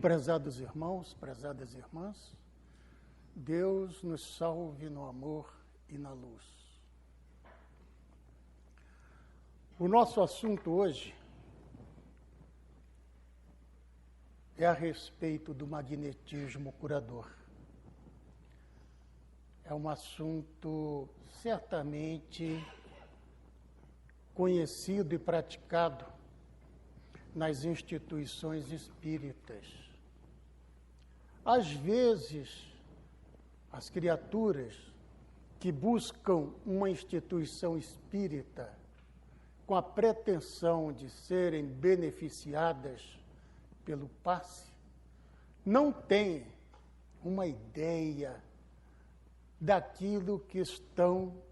Prezados irmãos, prezadas irmãs, Deus nos salve no amor e na luz. O nosso assunto hoje é a respeito do magnetismo curador. É um assunto certamente conhecido e praticado nas instituições espíritas. Às vezes, as criaturas que buscam uma instituição espírita com a pretensão de serem beneficiadas pelo passe, não têm uma ideia daquilo que estão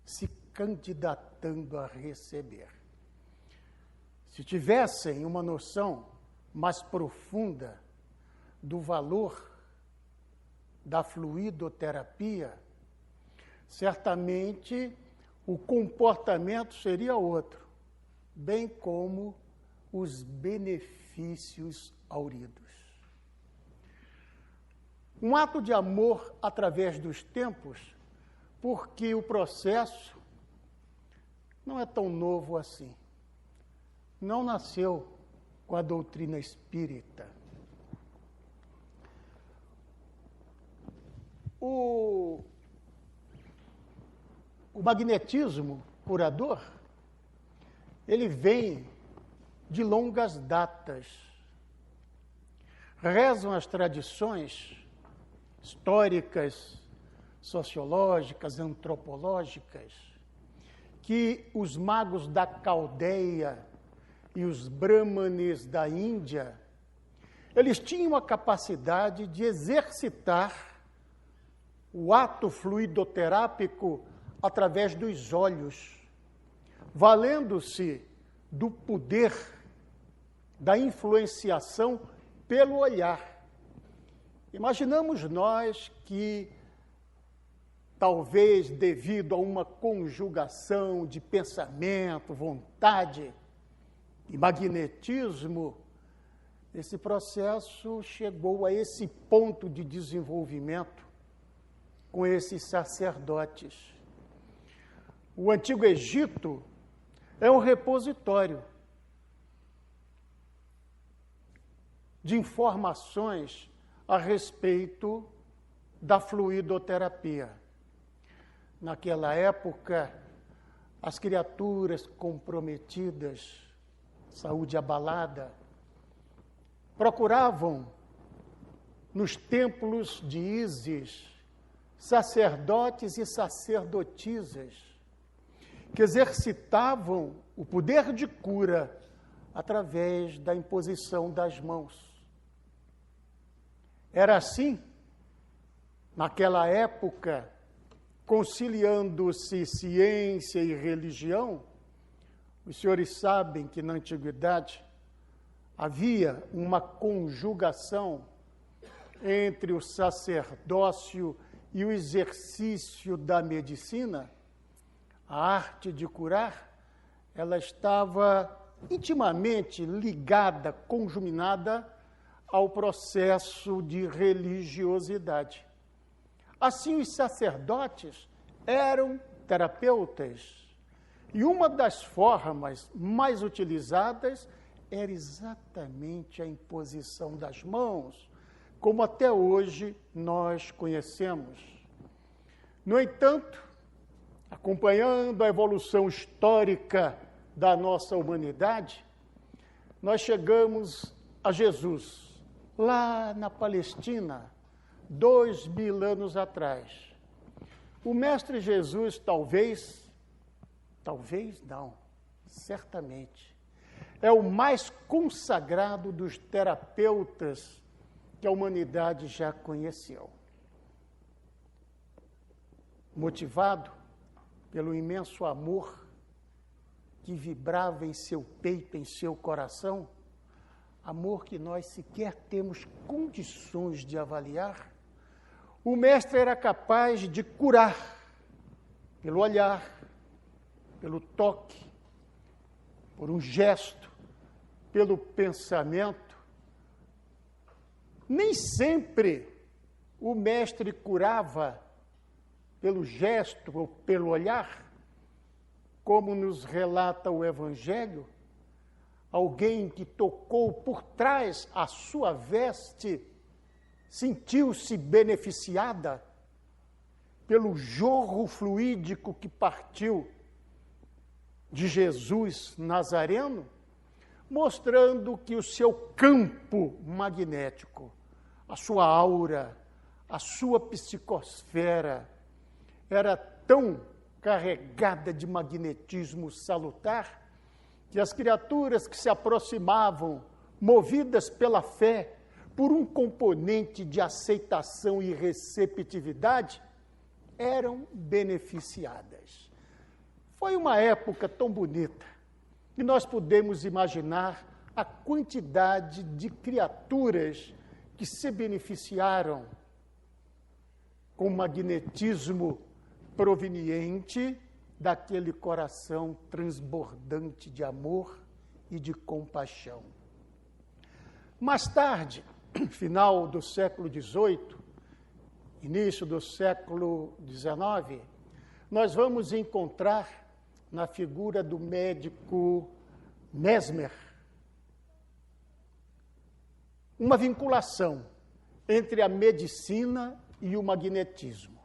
se candidatando a receber. Se tivessem uma noção mais profunda do valor da fluidoterapia, certamente o comportamento seria outro, bem como os benefícios auridos. Um ato de amor através dos tempos, porque o processo não é tão novo assim. Não nasceu com a doutrina espírita. O magnetismo curador, ele vem de longas datas. Rezam as tradições históricas, sociológicas, antropológicas, que os magos da Caldeia e os brahmanes da Índia, eles tinham a capacidade de exercitar o ato fluidoterápico através dos olhos, valendo-se do poder da influenciação pelo olhar. Imaginamos nós que, talvez devido a uma conjugação de pensamento, vontade e magnetismo, esse processo chegou a esse ponto de desenvolvimento com esses sacerdotes. O Antigo Egito é um repositório de informações a respeito da fluidoterapia. Naquela época, as criaturas comprometidas, saúde abalada, procuravam nos templos de Ísis sacerdotes e sacerdotisas que exercitavam o poder de cura através da imposição das mãos. Era assim, naquela época, conciliando-se ciência e religião. Os senhores sabem que na antiguidade havia uma conjugação entre o sacerdócio e o exercício da medicina. A arte de curar, ela estava intimamente ligada, conjuminada ao processo de religiosidade. Assim, os sacerdotes eram terapeutas. E uma das formas mais utilizadas era exatamente a imposição das mãos, como até hoje nós conhecemos. No entanto, acompanhando a evolução histórica da nossa humanidade, nós chegamos a Jesus, lá na Palestina, 2000 anos atrás. O Mestre Jesus, talvez não, certamente, é o mais consagrado dos terapeutas que a humanidade já conheceu. Motivado pelo imenso amor que vibrava em seu peito, em seu coração, amor que nós sequer temos condições de avaliar, o Mestre era capaz de curar pelo olhar, pelo toque, por um gesto, pelo pensamento, Nem sempre o mestre curava pelo gesto ou pelo olhar, como nos relata o Evangelho, alguém que tocou por trás a sua veste sentiu-se beneficiada pelo jorro fluídico que partiu de Jesus Nazareno, mostrando que o seu campo magnético, a sua aura, a sua psicosfera era tão carregada de magnetismo salutar que as criaturas que se aproximavam, movidas pela fé, por um componente de aceitação e receptividade, eram beneficiadas. Foi uma época tão bonita que nós podemos imaginar a quantidade de criaturas que se beneficiaram com o magnetismo proveniente daquele coração transbordante de amor e de compaixão. Mais tarde, final do século XVIII, início do século XIX, nós vamos encontrar na figura do médico Mesmer uma vinculação entre a medicina e o magnetismo.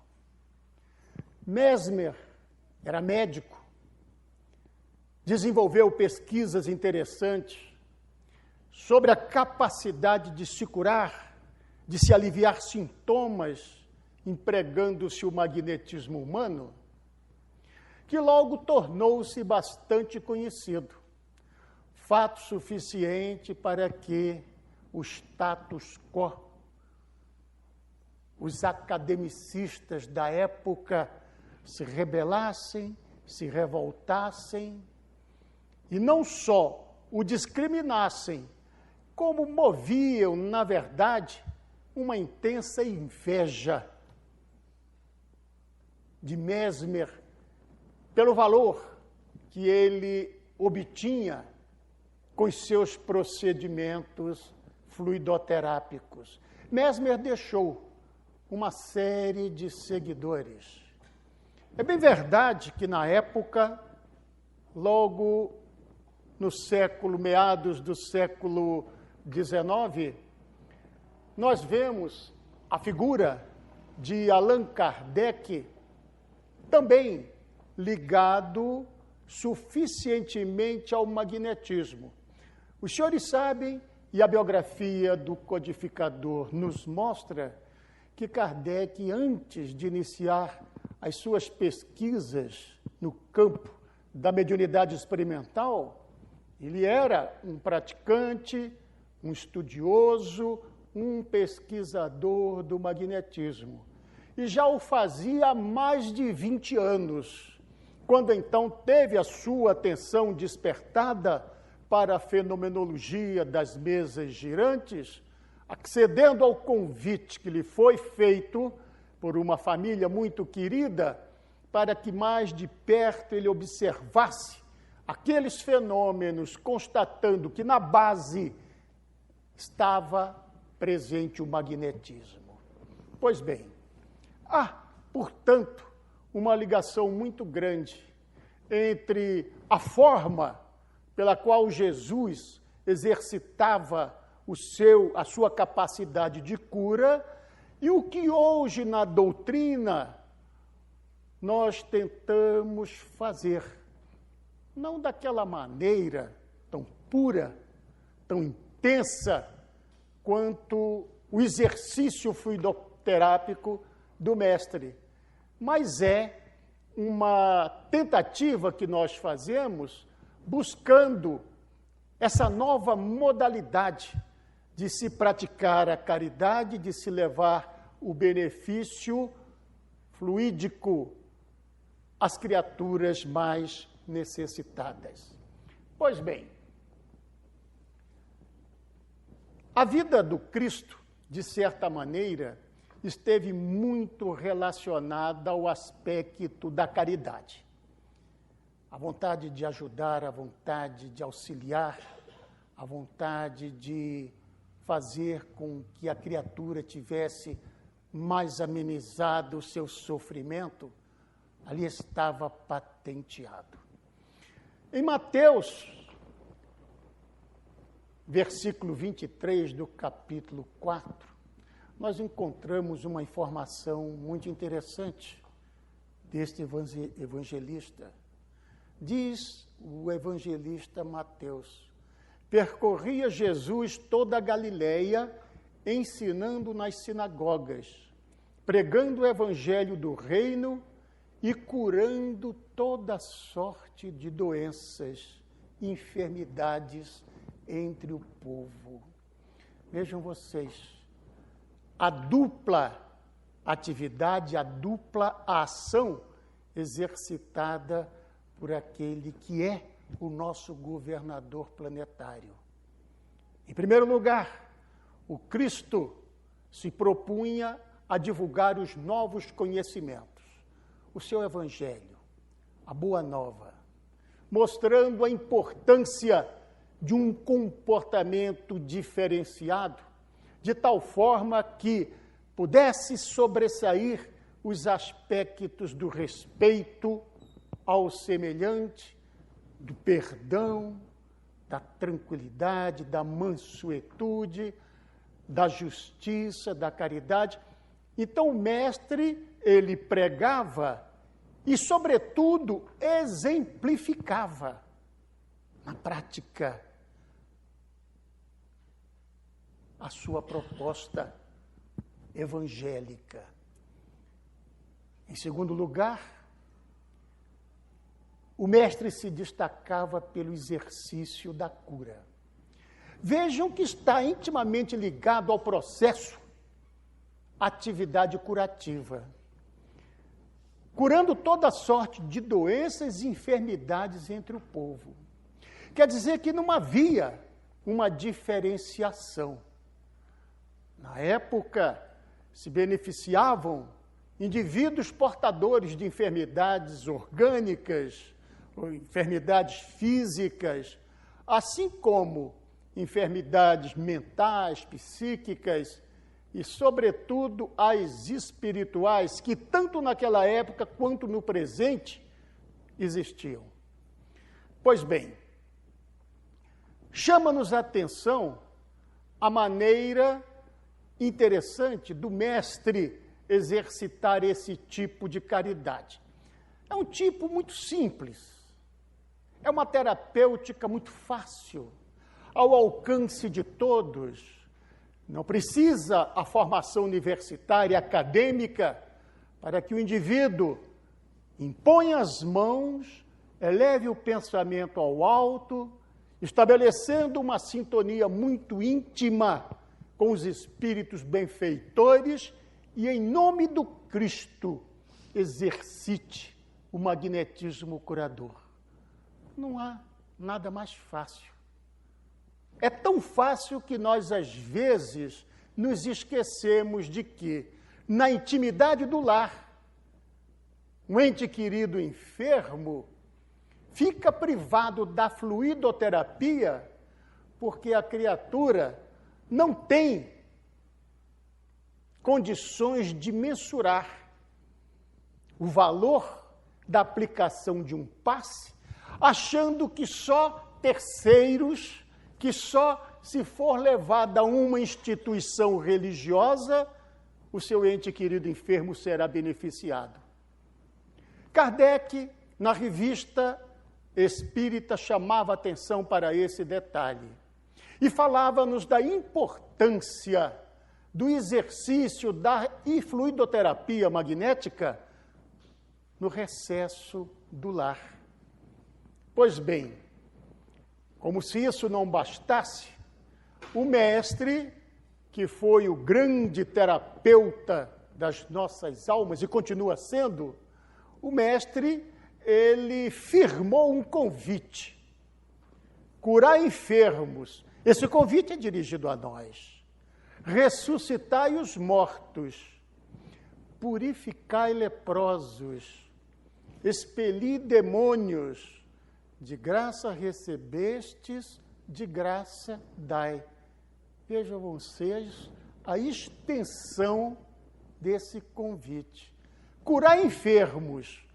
Mesmer era médico, desenvolveu pesquisas interessantes sobre a capacidade de se curar, de se aliviar sintomas, empregando-se o magnetismo humano, que logo tornou-se bastante conhecido, fato suficiente para que o status quo, os academicistas da época se rebelassem, se revoltassem, e não só o discriminassem, como moviam, na verdade, uma intensa inveja de Mesmer pelo valor que ele obtinha com os seus procedimentos fluidoterápicos. Mesmer deixou uma série de seguidores. É bem verdade que na época, logo no século, meados do século XIX, nós vemos a figura de Allan Kardec também ligado suficientemente ao magnetismo. Os senhores sabem, e a biografia do codificador nos mostra, que Kardec, antes de iniciar as suas pesquisas no campo da mediunidade experimental, ele era um praticante, um estudioso, um pesquisador do magnetismo. E já o fazia há mais de 20 anos, quando então teve a sua atenção despertada para a fenomenologia das mesas girantes, accedendo ao convite que lhe foi feito por uma família muito querida, para que mais de perto ele observasse aqueles fenômenos, constatando que na base estava presente o magnetismo. Pois bem, há, portanto, uma ligação muito grande entre a forma pela qual Jesus exercitava a sua capacidade de cura e o que hoje na doutrina nós tentamos fazer, não daquela maneira tão pura, tão intensa, quanto o exercício fluidoterápico do mestre, mas é uma tentativa que nós fazemos buscando essa nova modalidade de se praticar a caridade, de se levar o benefício fluídico às criaturas mais necessitadas. Pois bem, a vida do Cristo, de certa maneira, esteve muito relacionada ao aspecto da caridade. A vontade de ajudar, a vontade de auxiliar, a vontade de fazer com que a criatura tivesse mais amenizado o seu sofrimento, ali estava patenteado. Em Mateus, versículo 23 do capítulo 4, nós encontramos uma informação muito interessante deste evangelista. Diz o evangelista Mateus: percorria Jesus toda a Galileia, ensinando nas sinagogas, pregando o evangelho do reino e curando toda sorte de doenças e enfermidades entre o povo. Vejam vocês, a dupla atividade, a dupla ação exercitada por aquele que é o nosso governador planetário. Em primeiro lugar, o Cristo se propunha a divulgar os novos conhecimentos, o seu evangelho, a boa nova, mostrando a importância de um comportamento diferenciado, de tal forma que pudesse sobressair os aspectos do respeito ao semelhante, do perdão, da tranquilidade, da mansuetude, da justiça, da caridade. Então o mestre, ele pregava e, sobretudo, exemplificava na prática a sua proposta evangélica. Em segundo lugar, o mestre se destacava pelo exercício da cura. Vejam que está intimamente ligado ao processo atividade curativa, curando toda sorte de doenças e enfermidades entre o povo. Quer dizer que não havia uma diferenciação. Na época, se beneficiavam indivíduos portadores de enfermidades orgânicas, ou enfermidades físicas, assim como enfermidades mentais, psíquicas e, sobretudo, as espirituais, que tanto naquela época quanto no presente existiam. Pois bem, chama-nos a atenção a maneira interessante do mestre exercitar esse tipo de caridade. É um tipo muito simples, é uma terapêutica muito fácil, ao alcance de todos. Não precisa a formação universitária, acadêmica, para que o indivíduo imponha as mãos, eleve o pensamento ao alto, estabelecendo uma sintonia muito íntima com os espíritos benfeitores e, em nome do Cristo, exercite o magnetismo curador. Não há nada mais fácil. É tão fácil que nós, às vezes, nos esquecemos de que, na intimidade do lar, um ente querido enfermo fica privado da fluidoterapia porque a criatura não tem condições de mensurar o valor da aplicação de um passe, achando que só terceiros, que só se for levado a uma instituição religiosa, o seu ente querido enfermo será beneficiado. Kardec, na revista Espírita, chamava atenção para esse detalhe e falava-nos da importância do exercício da fluidoterapia magnética no recesso do lar. Pois bem, como se isso não bastasse, o mestre, que foi o grande terapeuta das nossas almas e continua sendo, o mestre, ele firmou um convite: curar enfermos. Esse convite é dirigido a nós. Ressuscitai os mortos, purificai leprosos, expeli demônios, de graça recebestes, de graça dai. Vejam vocês a extensão desse convite. Curar enfermos,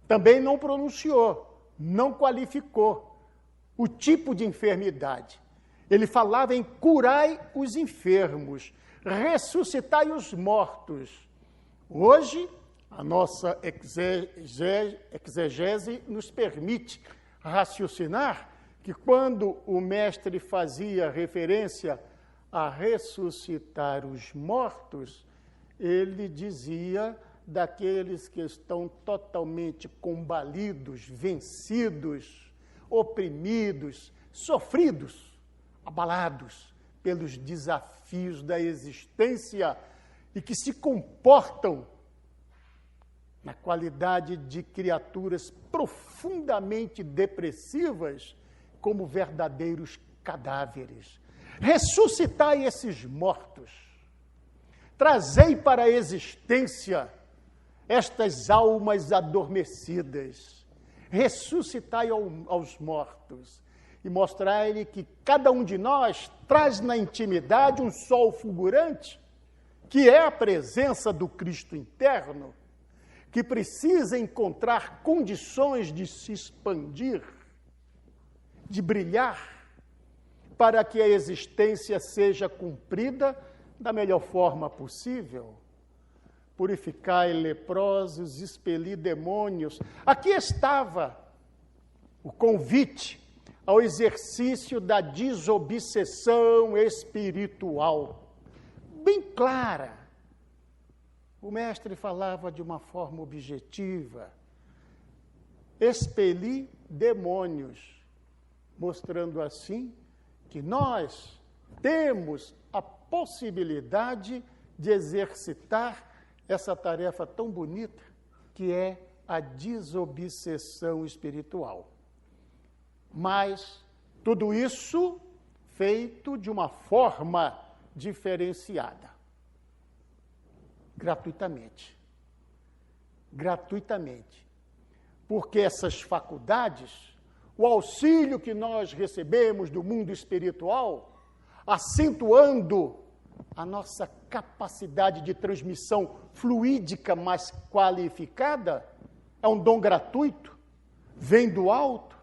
também não pronunciou, não qualificou o tipo de enfermidade. Ele falava em curai os enfermos, ressuscitai os mortos. Hoje, a nossa exegese nos permite raciocinar que quando o mestre fazia referência a ressuscitar os mortos, ele dizia daqueles que estão totalmente combalidos, vencidos, oprimidos, sofridos, abalados pelos desafios da existência e que se comportam na qualidade de criaturas profundamente depressivas como verdadeiros cadáveres. Ressuscitai esses mortos, trazei para a existência estas almas adormecidas, ressuscitai aos mortos e mostrai-lhe que cada um de nós traz na intimidade um sol fulgurante, que é a presença do Cristo interno, que precisa encontrar condições de se expandir, de brilhar, para que a existência seja cumprida da melhor forma possível. Purificai leprosos, expelir demônios. Aqui estava o convite ao exercício da desobsessão espiritual, bem clara. O mestre falava de uma forma objetiva, expelir demônios, mostrando assim que nós temos a possibilidade de exercitar essa tarefa tão bonita que é a desobsessão espiritual. Mas tudo isso feito de uma forma diferenciada. Gratuitamente. Gratuitamente. Porque essas faculdades, o auxílio que nós recebemos do mundo espiritual, acentuando a nossa capacidade de transmissão fluídica mais qualificada, é um dom gratuito, vem do alto,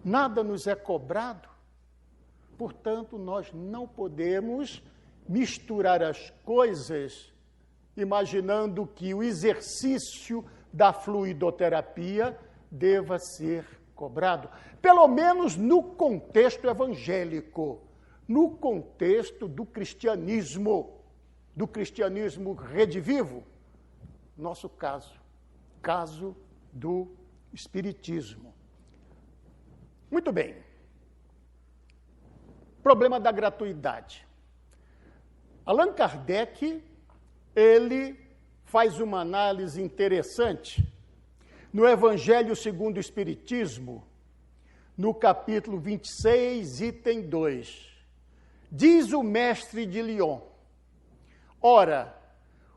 nada nos é cobrado. Portanto, nós não podemos misturar as coisas imaginando que o exercício da fluidoterapia deva ser cobrado, pelo menos no contexto evangélico, no contexto do cristianismo redivivo, nosso caso do espiritismo. Muito bem. Problema da gratuidade. Allan Kardec, ele faz uma análise interessante no Evangelho segundo o Espiritismo, no capítulo 26, item 2. Diz o mestre de Lyon: ora,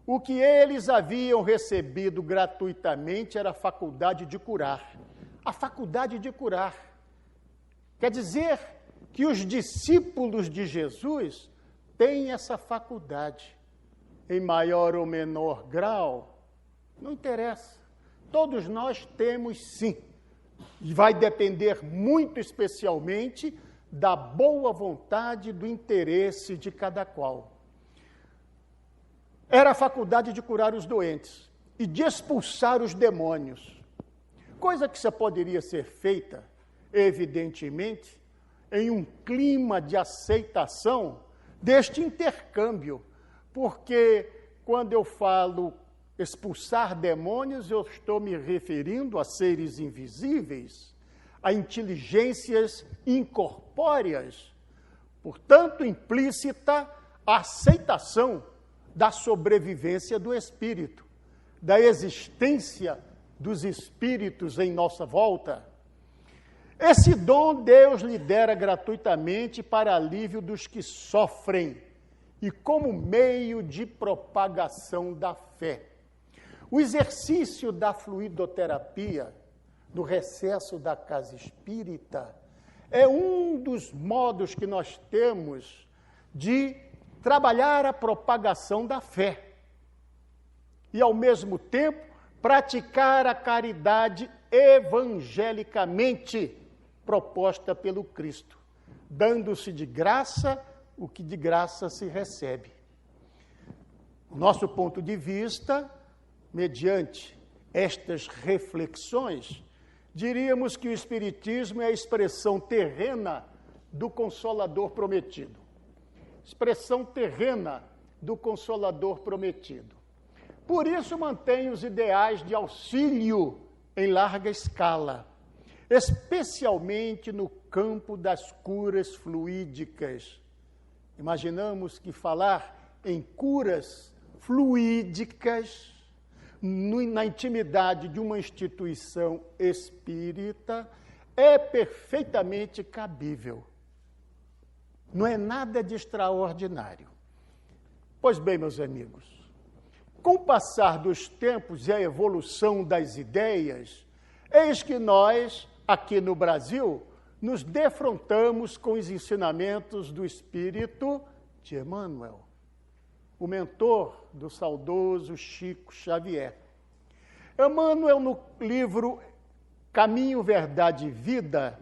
o que eles haviam recebido gratuitamente era a faculdade de curar. A faculdade de curar. Quer dizer que os discípulos de Jesus têm essa faculdade. Em maior ou menor grau, não interessa. Todos nós temos sim. E vai depender muito especialmente da boa vontade, do interesse de cada qual. Era a faculdade de curar os doentes e de expulsar os demônios. Coisa que só poderia ser feita, evidentemente, em um clima de aceitação deste intercâmbio. Porque quando eu falo expulsar demônios, eu estou me referindo a seres invisíveis, a inteligências incorpóreas. Portanto, implícita a aceitação da sobrevivência do espírito, da existência dos espíritos em nossa volta. Esse dom Deus lhe dera gratuitamente para alívio dos que sofrem e como meio de propagação da fé. O exercício da fluidoterapia, do recesso da casa espírita, é um dos modos que nós temos de trabalhar a propagação da fé e, ao mesmo tempo, praticar a caridade evangelicamente proposta pelo Cristo, dando-se de graça o que de graça se recebe. O nosso ponto de vista, mediante estas reflexões, diríamos que o Espiritismo é a expressão terrena do Consolador prometido. Expressão terrena do Consolador prometido. Por isso mantém os ideais de auxílio em larga escala, especialmente no campo das curas fluídicas. Imaginamos que falar em curas fluídicas na intimidade de uma instituição espírita é perfeitamente cabível. Não é nada de extraordinário. Pois bem, meus amigos, com o passar dos tempos e a evolução das ideias, eis que nós, aqui no Brasil, nos defrontamos com os ensinamentos do espírito de Emmanuel, o mentor do saudoso Chico Xavier. Emmanuel, no livro Caminho, Verdade e Vida,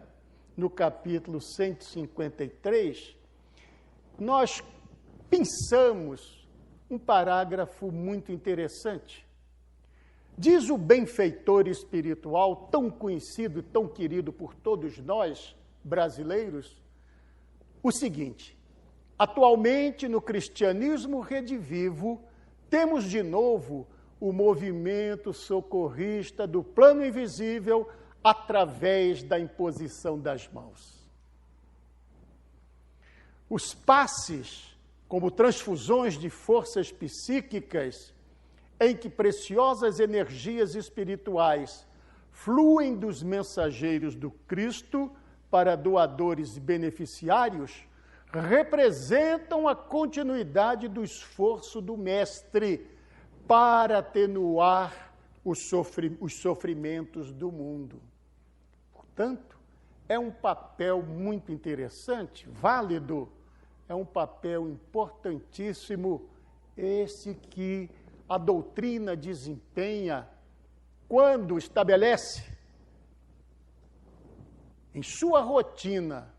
no capítulo 153, nós pensamos um parágrafo muito interessante. Diz o benfeitor espiritual, tão conhecido e tão querido por todos nós, brasileiros, o seguinte: atualmente, no cristianismo redivivo, temos de novo o movimento socorrista do plano invisível através da imposição das mãos. Os passes, como transfusões de forças psíquicas, em que preciosas energias espirituais fluem dos mensageiros do Cristo para doadores e beneficiários, representam a continuidade do esforço do Mestre para atenuar os sofrimentos do mundo. Portanto, é um papel muito interessante, válido, é um papel importantíssimo esse que a doutrina desempenha quando estabelece em sua rotina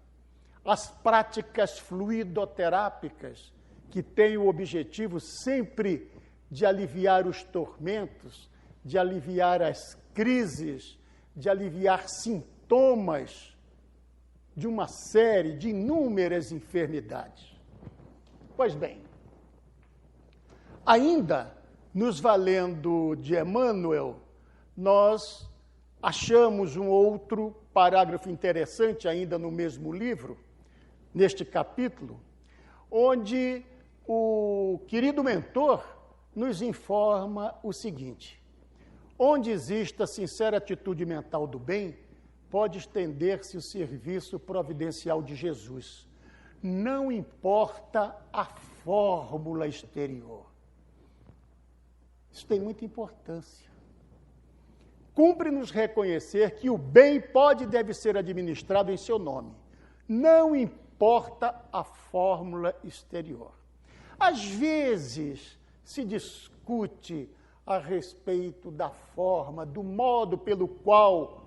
as práticas fluidoterápicas que têm o objetivo sempre de aliviar os tormentos, de aliviar as crises, de aliviar sintomas de uma série de inúmeras enfermidades. Pois bem, ainda nos valendo de Emmanuel, nós achamos um outro parágrafo interessante ainda no mesmo livro, neste capítulo, onde o querido mentor nos informa o seguinte: onde existe a sincera atitude mental do bem, pode estender-se o serviço providencial de Jesus. Não importa a fórmula exterior. Isso tem muita importância. Cumpre-nos reconhecer que o bem pode e deve ser administrado em seu nome. Não importa a fórmula exterior. Às vezes se discute a respeito da forma, do modo pelo qual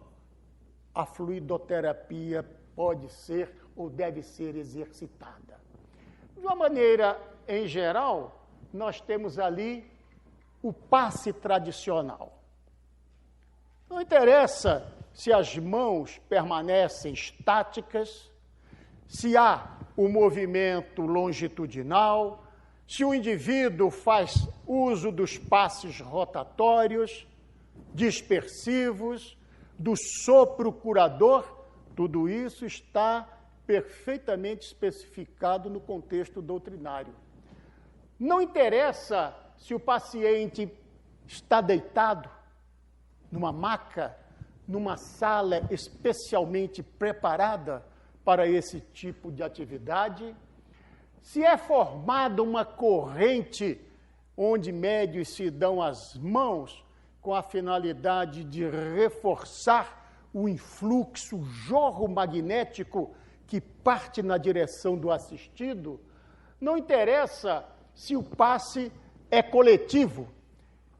a fluidoterapia pode ser ou deve ser exercitada. De uma maneira, em geral, nós temos ali o passe tradicional. Não interessa se as mãos permanecem estáticas, se há o movimento longitudinal, se o indivíduo faz uso dos passes rotatórios, dispersivos, do sopro curador, tudo isso está perfeitamente especificado no contexto doutrinário. Não interessa se o paciente está deitado numa maca, numa sala especialmente preparada para esse tipo de atividade, se é formada uma corrente onde médios se dão as mãos com a finalidade de reforçar o influxo, o jorro magnético que parte na direção do assistido, Não interessa se o passe é coletivo.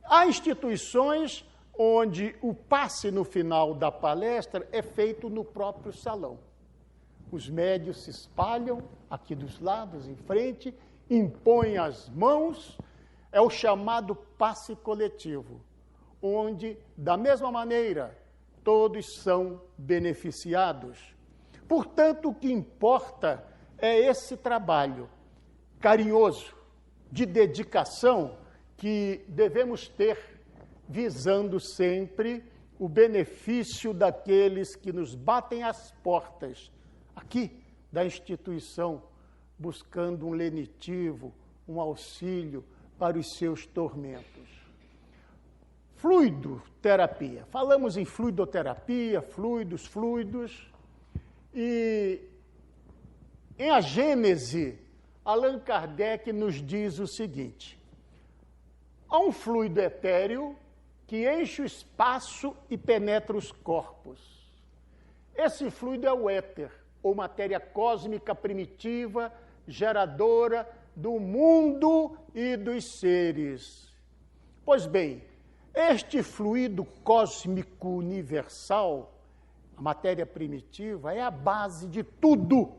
Há instituições onde o passe no final da palestra é feito no próprio salão. Os médios se espalham aqui dos lados, em frente, impõem as mãos, é o chamado passe coletivo, onde, da mesma maneira, todos são beneficiados. Portanto, o que importa é esse trabalho carinhoso, de dedicação, que devemos ter, visando sempre o benefício daqueles que nos batem as portas, aqui, da instituição, buscando um lenitivo, um auxílio para os seus tormentos. Fluidoterapia. Falamos em fluidoterapia, fluidos, e em A Gênese, Allan Kardec nos diz o seguinte: há um fluido etéreo que enche o espaço e penetra os corpos. Esse fluido é o éter, ou matéria cósmica primitiva, geradora do mundo e dos seres. Pois bem, este fluido cósmico universal, a matéria primitiva, é a base de tudo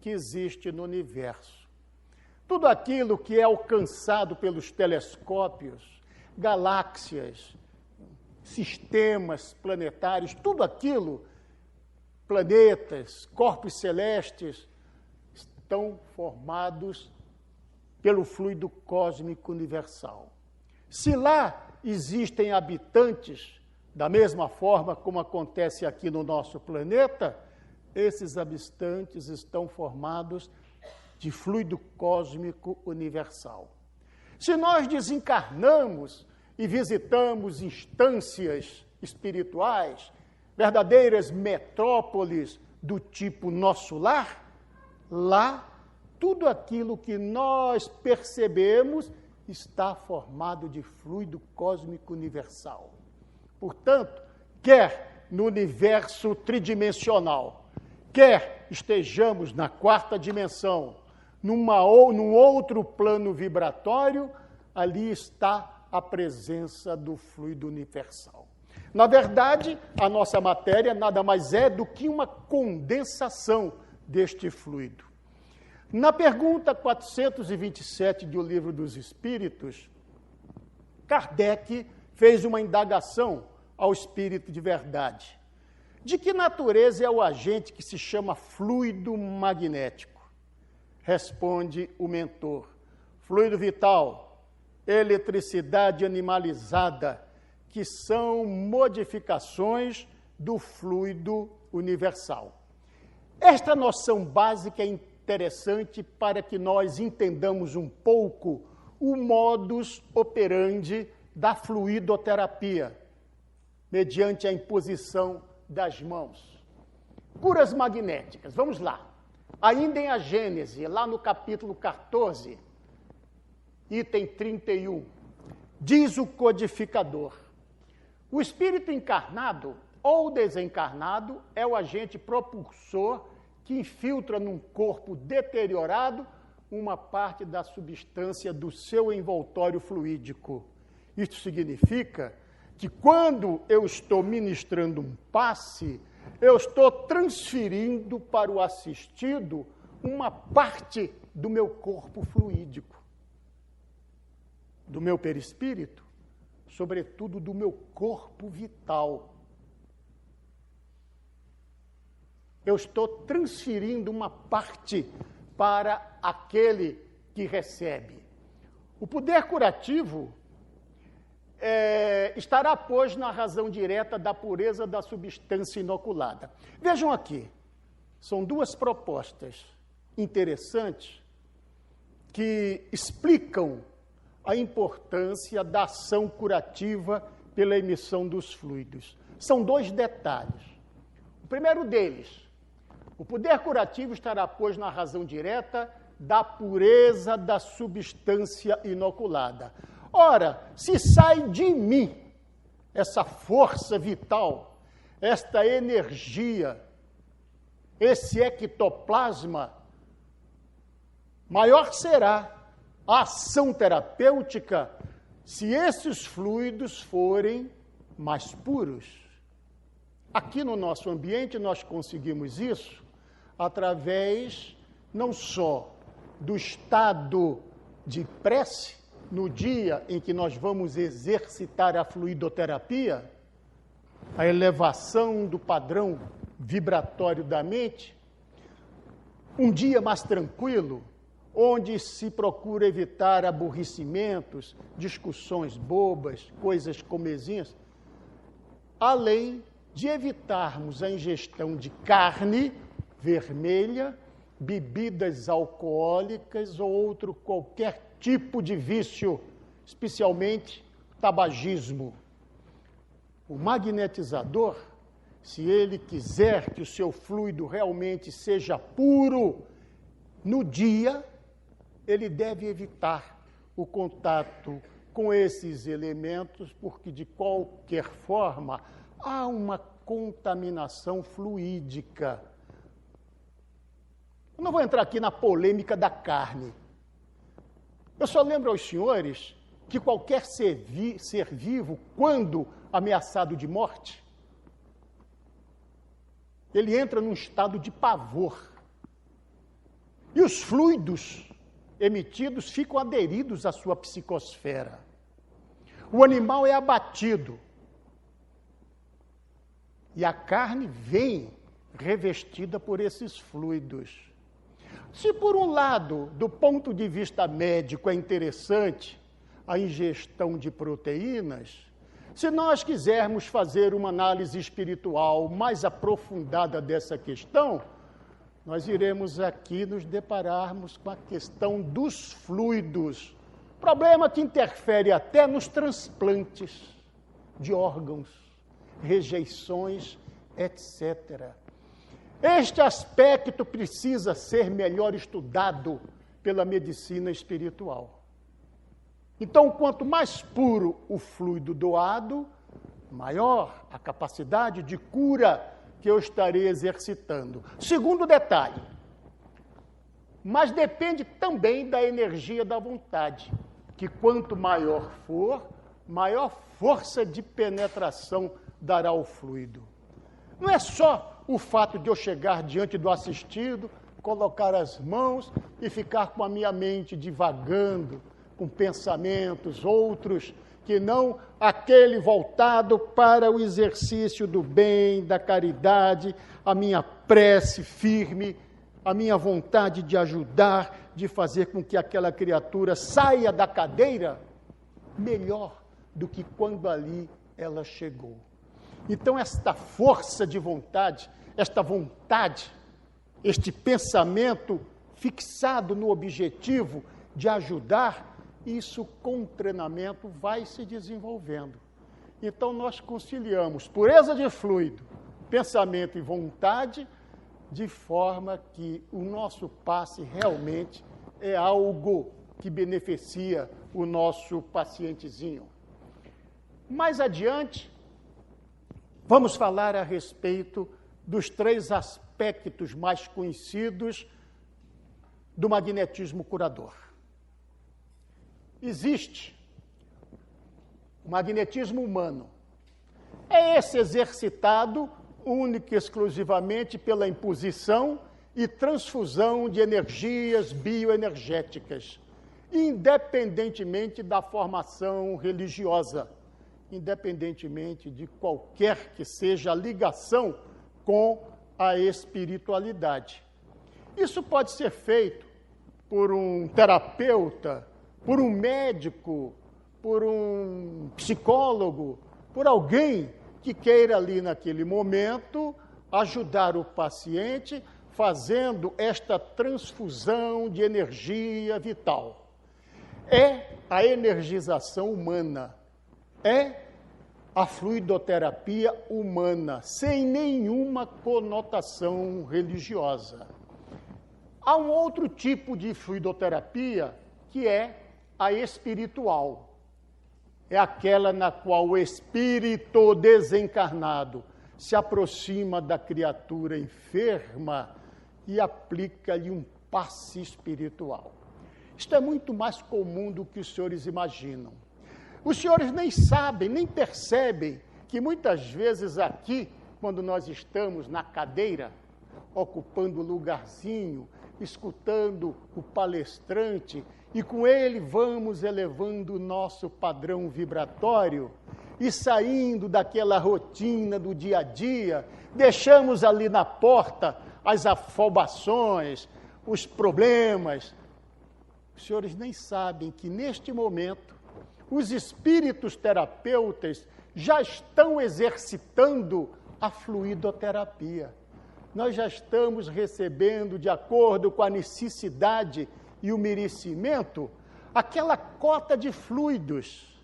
que existe no universo. Tudo aquilo que é alcançado pelos telescópios, galáxias, sistemas planetários, tudo aquilo, planetas, corpos celestes, estão formados pelo fluido cósmico universal. Se lá existem habitantes, da mesma forma como acontece aqui no nosso planeta, esses habitantes estão formados de fluido cósmico universal. Se nós desencarnamos e visitamos instâncias espirituais, verdadeiras metrópoles do tipo nosso lar, lá tudo aquilo que nós percebemos está formado de fluido cósmico universal. Portanto, quer no universo tridimensional, quer estejamos na quarta dimensão, num outro plano vibratório, ali está a presença do fluido universal. Na verdade, a nossa matéria nada mais é do que uma condensação deste fluido. Na pergunta 427 do Livro dos Espíritos, Kardec fez uma indagação ao Espírito de Verdade. De que natureza é o agente que se chama fluido magnético? Responde o mentor: fluido vital, eletricidade animalizada, que são modificações do fluido universal. Esta noção básica é interessante para que nós entendamos um pouco o modus operandi da fluidoterapia, mediante a imposição das mãos. Curas magnéticas, vamos lá. Ainda em A Gênese, lá no capítulo 14, item 31, diz o codificador: o espírito encarnado ou desencarnado é o agente propulsor que infiltra num corpo deteriorado uma parte da substância do seu envoltório fluídico. Isto significa que quando eu estou ministrando um passe, eu estou transferindo para o assistido uma parte do meu corpo fluídico, do meu perispírito, sobretudo do meu corpo vital. Eu estou transferindo uma parte para aquele que recebe. O poder curativo estará, pois, na razão direta da pureza da substância inoculada. Vejam aqui, são duas propostas interessantes que explicam a importância da ação curativa pela emissão dos fluidos. São dois detalhes. O primeiro deles: o poder curativo estará, pois, na razão direta da pureza da substância inoculada. Ora, se sai de mim essa força vital, esta energia, esse ectoplasma, maior será a ação terapêutica se esses fluidos forem mais puros. Aqui no nosso ambiente nós conseguimos isso através não só do estado de prece, no dia em que nós vamos exercitar a fluidoterapia, a elevação do padrão vibratório da mente, um dia mais tranquilo, onde se procura evitar aborrecimentos, discussões bobas, coisas comezinhas, além de evitarmos a ingestão de carne vermelha, bebidas alcoólicas ou outro qualquer tipo de vício, especialmente tabagismo. O magnetizador, se ele quiser que o seu fluido realmente seja puro no dia, ele deve evitar o contato com esses elementos, porque de qualquer forma há uma contaminação fluídica. Eu não vou entrar aqui na polêmica da carne. Eu só lembro aos senhores que qualquer ser vivo, quando ameaçado de morte, ele entra num estado de pavor. E os fluidos emitidos ficam aderidos à sua psicosfera. O animal é abatido. E a carne vem revestida por esses fluidos. Se, por um lado, do ponto de vista médico, é interessante a ingestão de proteínas, se nós quisermos fazer uma análise espiritual mais aprofundada dessa questão, nós iremos aqui nos depararmos com a questão dos fluidos, problema que interfere até nos transplantes de órgãos, rejeições, etc. Este aspecto precisa ser melhor estudado pela medicina espiritual. Então, quanto mais puro o fluido doado, maior a capacidade de cura que eu estarei exercitando. Segundo detalhe, mas depende também da energia da vontade, que quanto maior for, maior força de penetração dará ao fluido. Não é só o fato de eu chegar diante do assistido, colocar as mãos e ficar com a minha mente divagando, com pensamentos, outros que não aquele voltado para o exercício do bem, da caridade, a minha prece firme, a minha vontade de ajudar, de fazer com que aquela criatura saia da cadeira melhor do que quando ali ela chegou. Então, esta força de vontade, esta vontade, este pensamento fixado no objetivo de ajudar, isso com treinamento vai se desenvolvendo. Então, nós conciliamos pureza de fluido, pensamento e vontade, de forma que o nosso passe realmente é algo que beneficia o nosso pacientezinho. Mais adiante, vamos falar a respeito dos 3 aspectos mais conhecidos do magnetismo curador. Existe o magnetismo humano. É esse exercitado única e exclusivamente pela imposição e transfusão de energias bioenergéticas, independentemente da formação religiosa, independentemente de qualquer que seja a ligação com a espiritualidade. Isso pode ser feito por um terapeuta, por um médico, por um psicólogo, por alguém que queira ali naquele momento ajudar o paciente fazendo esta transfusão de energia vital. É a energização humana, é a fluidoterapia humana, sem nenhuma conotação religiosa. Há um outro tipo de fluidoterapia que é a espiritual. É aquela na qual o espírito desencarnado se aproxima da criatura enferma e aplica-lhe um passe espiritual. Isto é muito mais comum do que os senhores imaginam. Os senhores nem sabem, nem percebem que muitas vezes aqui, quando nós estamos na cadeira, ocupando o lugarzinho, escutando o palestrante, e com ele vamos elevando o nosso padrão vibratório e saindo daquela rotina do dia a dia, deixamos ali na porta as afobações, os problemas. Os senhores nem sabem que neste momento os espíritos terapeutas já estão exercitando a fluidoterapia. Nós já estamos recebendo, de acordo com a necessidade e o merecimento, aquela cota de fluidos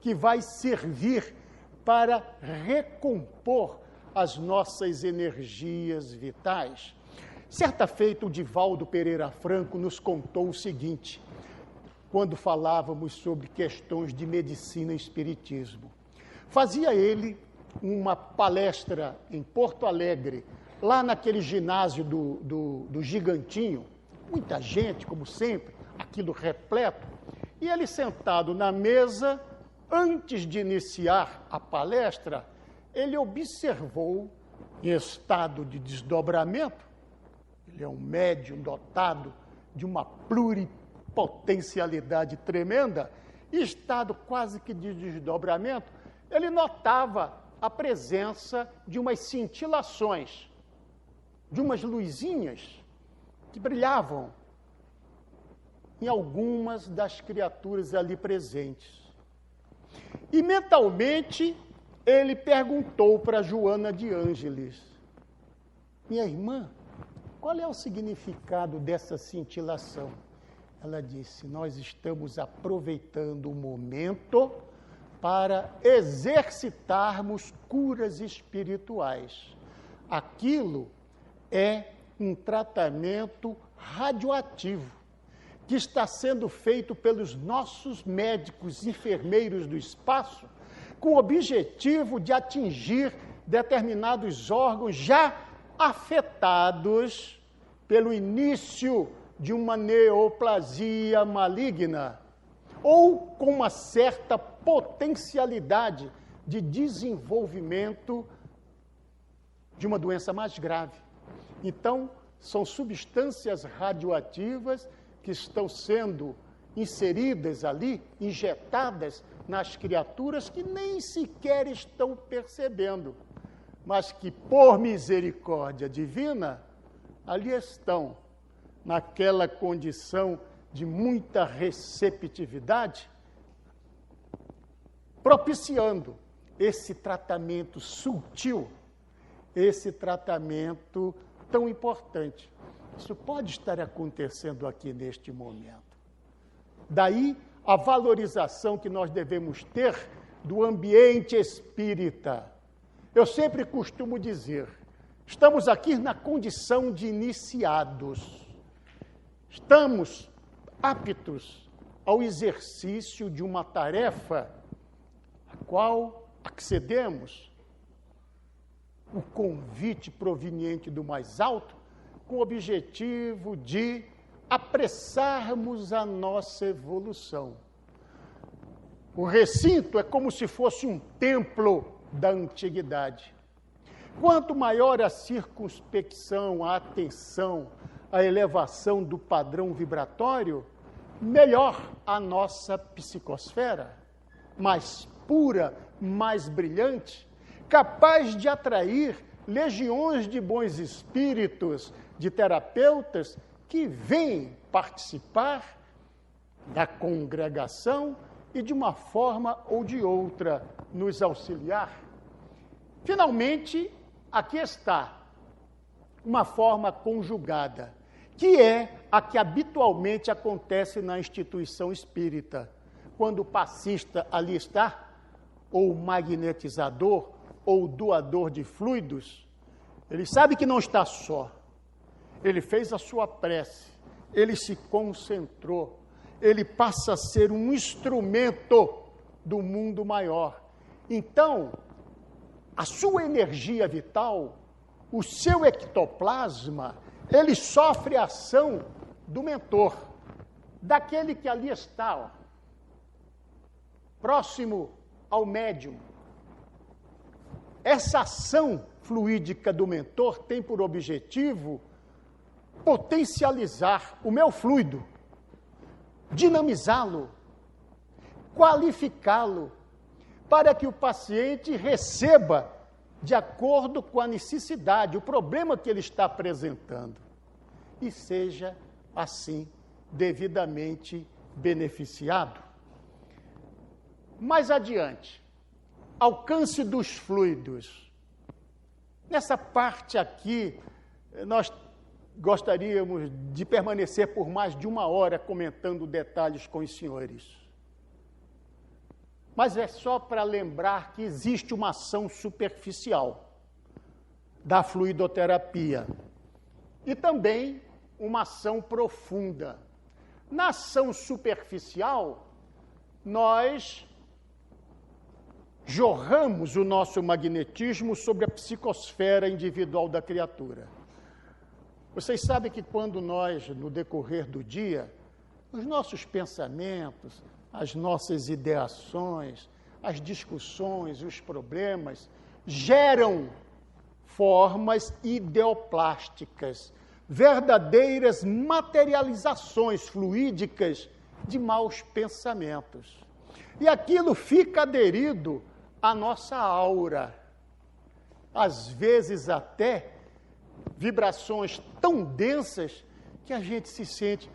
que vai servir para recompor as nossas energias vitais. Certa feita, o Divaldo Pereira Franco nos contou o seguinte, quando falávamos sobre questões de medicina e espiritismo. Fazia ele uma palestra em Porto Alegre, lá naquele ginásio do Gigantinho, muita gente, como sempre, aquilo repleto, e ele sentado na mesa, antes de iniciar a palestra, ele observou, em estado de desdobramento, ele é um médium dotado de uma pluripotencialidade tremenda, e estado quase que de desdobramento, ele notava a presença de umas cintilações, de umas luzinhas que brilhavam em algumas das criaturas ali presentes. E mentalmente ele perguntou para Joana de Ângeles, minha irmã, qual é o significado dessa cintilação? Ela disse, nós estamos aproveitando o momento para exercitarmos curas espirituais. Aquilo é um tratamento radioativo que está sendo feito pelos nossos médicos enfermeiros do espaço com o objetivo de atingir determinados órgãos já afetados pelo início de uma neoplasia maligna ou com uma certa potencialidade de desenvolvimento de uma doença mais grave. Então, são substâncias radioativas que estão sendo inseridas ali, injetadas nas criaturas que nem sequer estão percebendo, mas que, por misericórdia divina, ali estão, naquela condição de muita receptividade, propiciando esse tratamento sutil, esse tratamento tão importante. Isso pode estar acontecendo aqui neste momento. Daí a valorização que nós devemos ter do ambiente espírita. Eu sempre costumo dizer, estamos aqui na condição de iniciados. Estamos aptos ao exercício de uma tarefa a qual accedemos o convite proveniente do mais alto com o objetivo de apressarmos a nossa evolução. O recinto é como se fosse um templo da antiguidade. Quanto maior a circunspecção, a atenção, a elevação do padrão vibratório, melhor a nossa psicosfera, mais pura, mais brilhante, capaz de atrair legiões de bons espíritos, de terapeutas que vêm participar da congregação e de uma forma ou de outra nos auxiliar. Finalmente, aqui está uma forma conjugada, que é a que habitualmente acontece na instituição espírita. Quando o passista ali está, ou o magnetizador, ou o doador de fluidos, ele sabe que não está só. Ele fez a sua prece, ele se concentrou, ele passa a ser um instrumento do mundo maior. Então, a sua energia vital, o seu ectoplasma, ele sofre a ação do mentor, daquele que ali está, ó, próximo ao médium. Essa ação fluídica do mentor tem por objetivo potencializar o meu fluido, dinamizá-lo, qualificá-lo, para que o paciente receba de acordo com a necessidade, o problema que ele está apresentando, e seja, assim, devidamente beneficiado. Mais adiante, alcance dos fluidos. Nessa parte aqui, nós gostaríamos de permanecer por mais de 1 hora comentando detalhes com os senhores. Mas é só para lembrar que existe uma ação superficial da fluidoterapia e também uma ação profunda. Na ação superficial, nós jorramos o nosso magnetismo sobre a psicosfera individual da criatura. Vocês sabem que quando nós, no decorrer do dia, os nossos pensamentos, as nossas ideações, as discussões, os problemas, geram formas ideoplásticas, verdadeiras materializações fluídicas de maus pensamentos. E aquilo fica aderido à nossa aura. Às vezes até vibrações tão densas que a gente se sente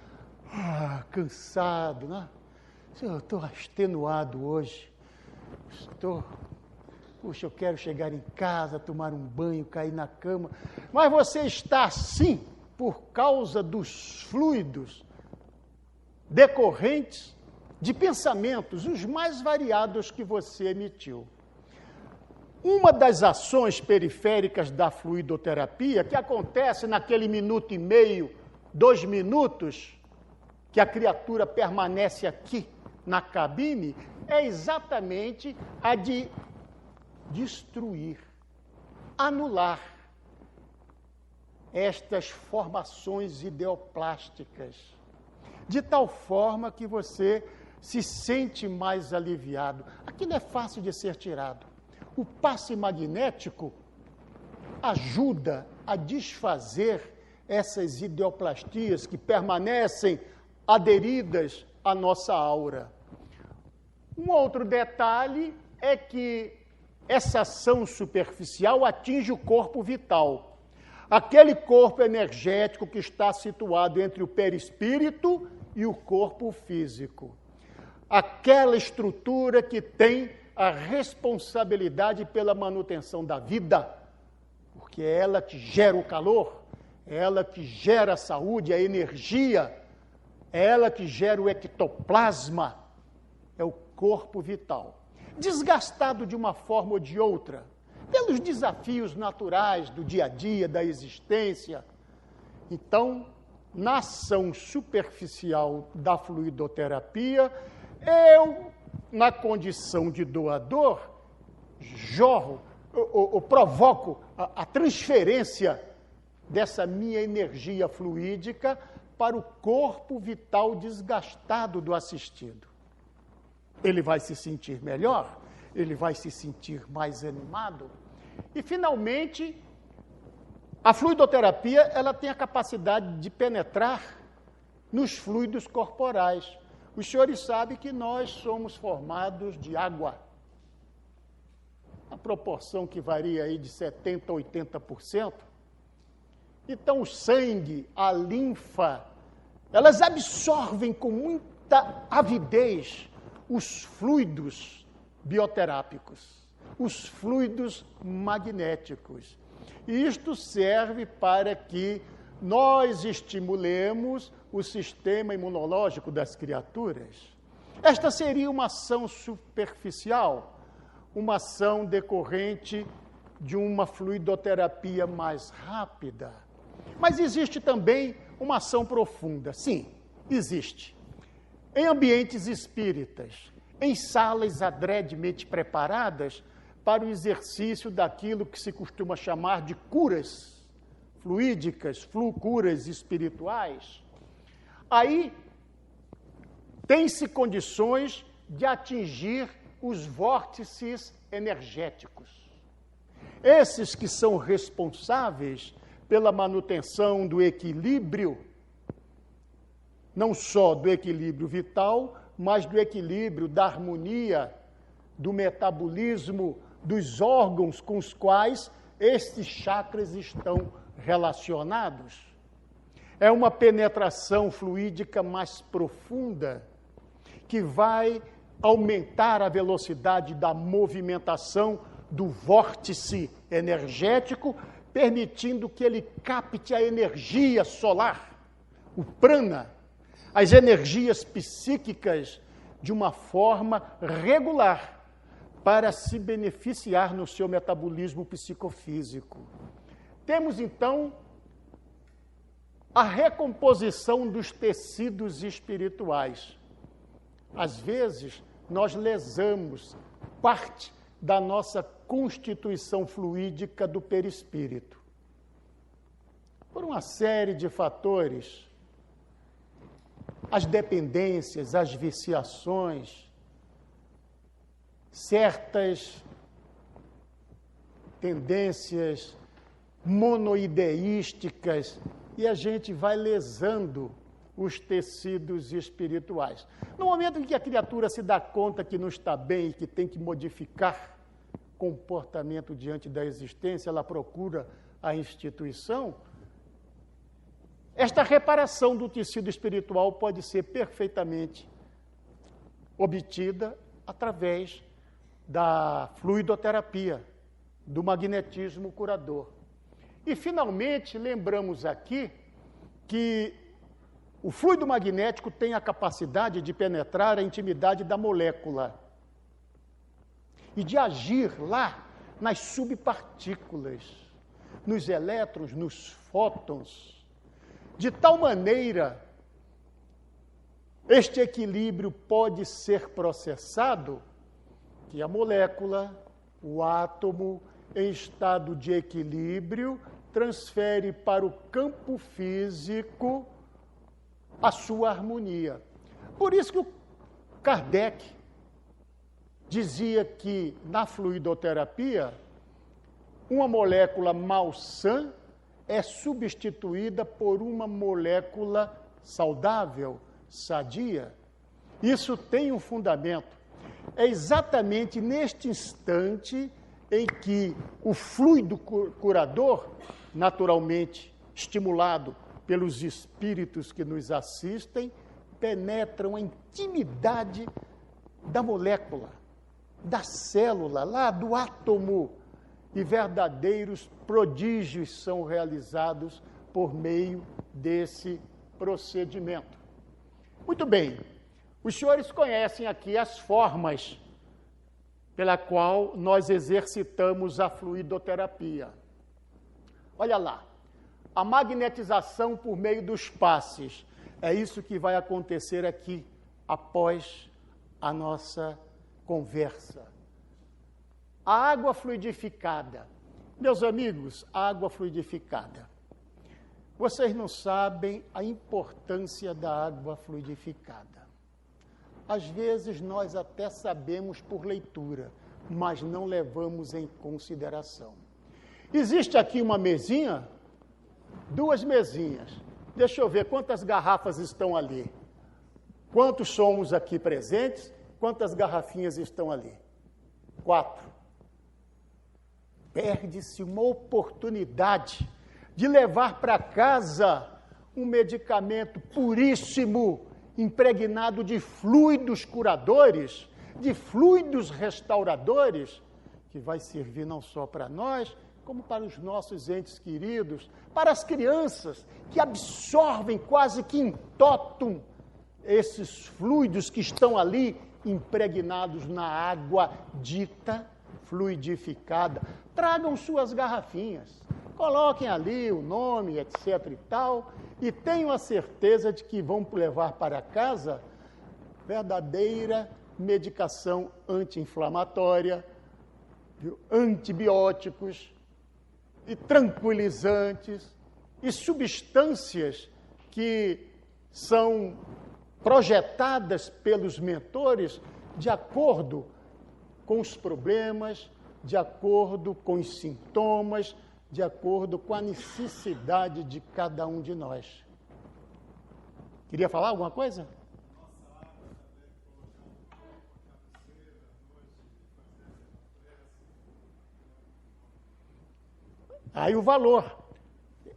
cansado, né? Eu estou extenuado hoje. Puxa, eu quero chegar em casa, tomar um banho, cair na cama. Mas você está assim por causa dos fluidos decorrentes de pensamentos, os mais variados que você emitiu. Uma das ações periféricas da fluidoterapia, que acontece naquele 1,5, 2 minutos, que a criatura permanece aqui na cabine, é exatamente a de destruir, anular estas formações ideoplásticas, de tal forma que você se sente mais aliviado. Aquilo é fácil de ser tirado. O passe magnético ajuda a desfazer essas ideoplastias que permanecem aderidas à nossa aura. Um outro detalhe é que essa ação superficial atinge o corpo vital, aquele corpo energético que está situado entre o perispírito e o corpo físico, aquela estrutura que tem a responsabilidade pela manutenção da vida, porque é ela que gera o calor, é ela que gera a saúde, a energia, é ela que gera o ectoplasma, é o corpo vital. Desgastado de uma forma ou de outra, pelos desafios naturais do dia a dia, da existência. Então, na ação superficial da fluidoterapia, eu, na condição de doador, jorro, ou provoco a transferência dessa minha energia fluídica para o corpo vital desgastado do assistido. Ele vai se sentir melhor, ele vai se sentir mais animado. E, finalmente, a fluidoterapia ela tem a capacidade de penetrar nos fluidos corporais. Os senhores sabem que nós somos formados de água. A proporção que varia aí de 70% a 80%. Então, o sangue, a linfa, elas absorvem com muita avidez os fluidos bioterápicos, os fluidos magnéticos. E isto serve para que nós estimulemos o sistema imunológico das criaturas. Esta seria uma ação superficial, uma ação decorrente de uma fluidoterapia mais rápida. Mas existe também uma ação profunda. Sim, existe. Em ambientes espíritas, em salas adredemente preparadas para o exercício daquilo que se costuma chamar de curas fluídicas, curas espirituais, aí tem-se condições de atingir os vórtices energéticos. Esses que são responsáveis pela manutenção do equilíbrio, não só do equilíbrio vital, mas do equilíbrio, da harmonia, do metabolismo, dos órgãos com os quais estes chakras estão relacionados. É uma penetração fluídica mais profunda, que vai aumentar a velocidade da movimentação do vórtice energético, permitindo que ele capte a energia solar, o prana, as energias psíquicas, de uma forma regular, para se beneficiar no seu metabolismo psicofísico. Temos, então, a recomposição dos tecidos espirituais. Às vezes, nós lesamos parte da nossa constituição fluídica do perispírito. Por uma série de fatores, as dependências, as viciações, certas tendências monoideísticas, e a gente vai lesando os tecidos espirituais. No momento em que a criatura se dá conta que não está bem e que tem que modificar comportamento diante da existência, ela procura a instituição. Esta reparação do tecido espiritual pode ser perfeitamente obtida através da fluidoterapia, do magnetismo curador. E, finalmente, lembramos aqui que o fluido magnético tem a capacidade de penetrar a intimidade da molécula e de agir lá nas subpartículas, nos elétrons, nos fótons, de tal maneira este equilíbrio pode ser processado que a molécula, o átomo, em estado de equilíbrio, transfere para o campo físico a sua harmonia. Por isso que o Kardec dizia que, na fluidoterapia, uma molécula malsã é substituída por uma molécula saudável, sadia. Isso tem um fundamento. É exatamente neste instante em que o fluido curador, naturalmente estimulado pelos espíritos que nos assistem, penetram a intimidade da molécula, da célula, lá do átomo, e verdadeiros prodígios são realizados por meio desse procedimento. Muito bem, os senhores conhecem aqui as formas pela qual nós exercitamos a fluidoterapia. Olha lá, a magnetização por meio dos passes. É isso que vai acontecer aqui após a nossa conversa. A água fluidificada. Meus amigos, a água fluidificada. Vocês não sabem a importância da água fluidificada. Às vezes nós até sabemos por leitura, mas não levamos em consideração. Existe aqui uma mesinha, duas mesinhas. Deixa eu ver quantas garrafas estão ali. Quantos somos aqui presentes? Quantas garrafinhas estão ali? 4. Perde-se uma oportunidade de levar para casa um medicamento puríssimo, impregnado de fluidos curadores, de fluidos restauradores, que vai servir não só para nós, como para os nossos entes queridos, para as crianças que absorvem quase que in totum esses fluidos que estão ali impregnados na água dita fluidificada. Tragam suas garrafinhas, coloquem ali o nome, etc. e tal, e tenham a certeza de que vão levar para casa verdadeira medicação anti-inflamatória, antibióticos e tranquilizantes e substâncias que são projetadas pelos mentores de acordo com os problemas, de acordo com os sintomas, de acordo com a necessidade de cada um de nós. Queria falar alguma coisa? Aí o valor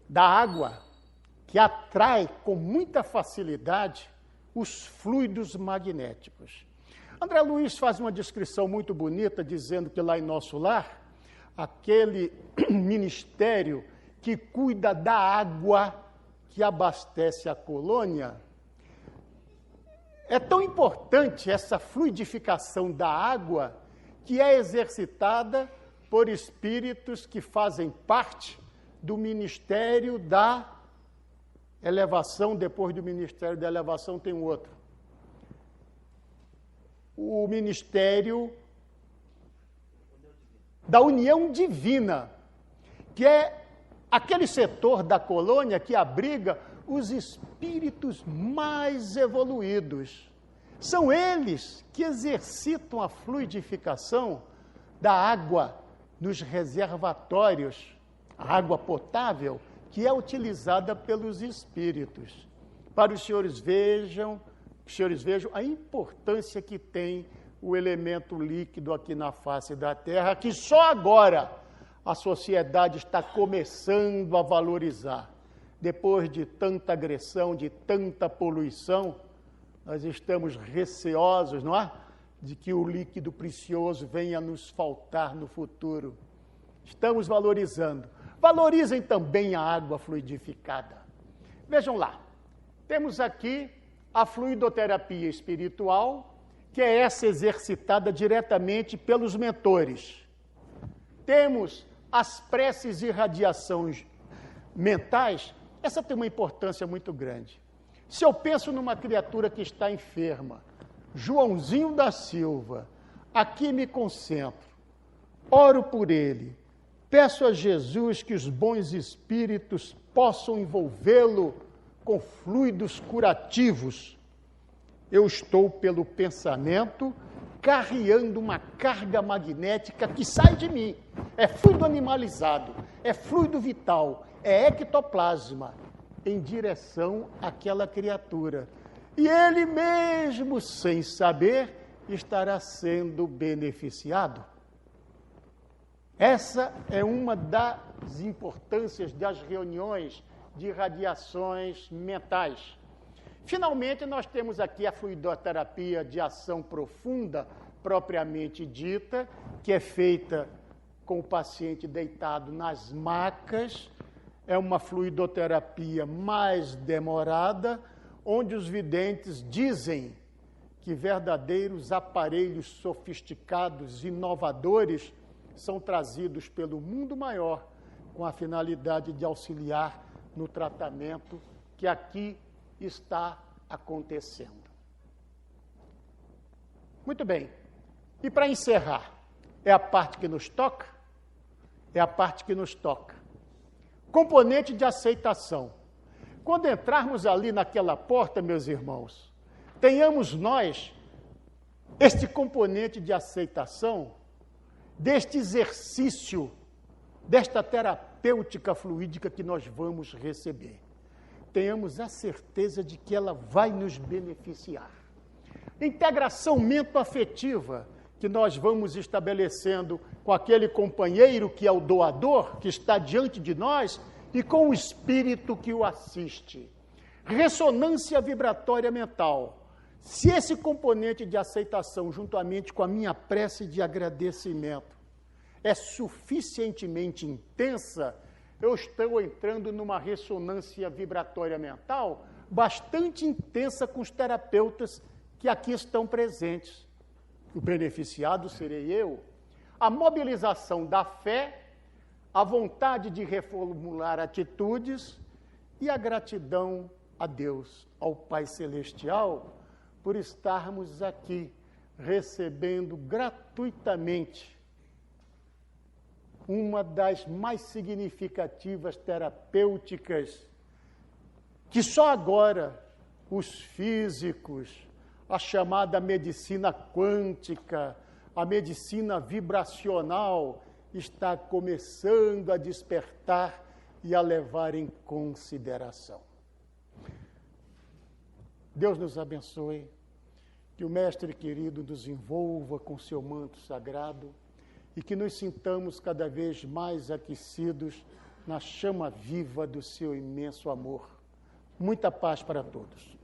da água, que atrai com muita facilidade os fluidos magnéticos. André Luiz faz uma descrição muito bonita, dizendo que lá em nosso lar, aquele ministério que cuida da água que abastece a colônia, é tão importante essa fluidificação da água que é exercitada por espíritos que fazem parte do ministério da elevação. Depois do ministério da elevação tem um outro. O ministério da união divina, que é aquele setor da colônia que abriga os espíritos mais evoluídos. São eles que exercitam a fluidificação da água nos reservatórios, a água potável, que é utilizada pelos espíritos. Para os senhores vejam a importância que tem o elemento líquido aqui na face da Terra, que só agora a sociedade está começando a valorizar. Depois de tanta agressão, de tanta poluição, nós estamos receosos, não é? De que o líquido precioso venha a nos faltar no futuro. Estamos valorizando. Valorizem também a água fluidificada. Vejam lá, temos aqui a fluidoterapia espiritual, que é essa exercitada diretamente pelos mentores. Temos as preces e radiações mentais. Essa tem uma importância muito grande. Se eu penso numa criatura que está enferma, Joãozinho da Silva, aqui me concentro, oro por ele, peço a Jesus que os bons espíritos possam envolvê-lo com fluidos curativos. Eu estou, pelo pensamento, carreando uma carga magnética que sai de mim. É fluido animalizado, é fluido vital, é ectoplasma, em direção àquela criatura. E ele mesmo, sem saber, estará sendo beneficiado. Essa é uma das importâncias das reuniões de radiações mentais. Finalmente, nós temos aqui a fluidoterapia de ação profunda, propriamente dita, que é feita com o paciente deitado nas macas. É uma fluidoterapia mais demorada, onde os videntes dizem que verdadeiros aparelhos sofisticados, inovadores, são trazidos pelo mundo maior com a finalidade de auxiliar no tratamento que aqui está acontecendo. Muito bem. E para encerrar, é a parte que nos toca? É a parte que nos toca. Componente de aceitação. Quando entrarmos ali naquela porta, meus irmãos, tenhamos nós este componente de aceitação, deste exercício, desta terapêutica fluídica que nós vamos receber. Tenhamos a certeza de que ela vai nos beneficiar. Integração mento-afetiva que nós vamos estabelecendo com aquele companheiro que é o doador, que está diante de nós, e com o espírito que o assiste. Ressonância vibratória mental. Se esse componente de aceitação, juntamente com a minha prece de agradecimento, é suficientemente intensa, eu estou entrando numa ressonância vibratória mental bastante intensa com os terapeutas que aqui estão presentes. O beneficiado serei eu. A mobilização da fé, a vontade de reformular atitudes e a gratidão a Deus, ao Pai Celestial, por estarmos aqui recebendo gratuitamente uma das mais significativas terapêuticas que só agora os físicos, a chamada medicina quântica, a medicina vibracional, está começando a despertar e a levar em consideração. Deus nos abençoe, que o Mestre querido nos envolva com seu manto sagrado e que nos sintamos cada vez mais aquecidos na chama viva do seu imenso amor. Muita paz para todos.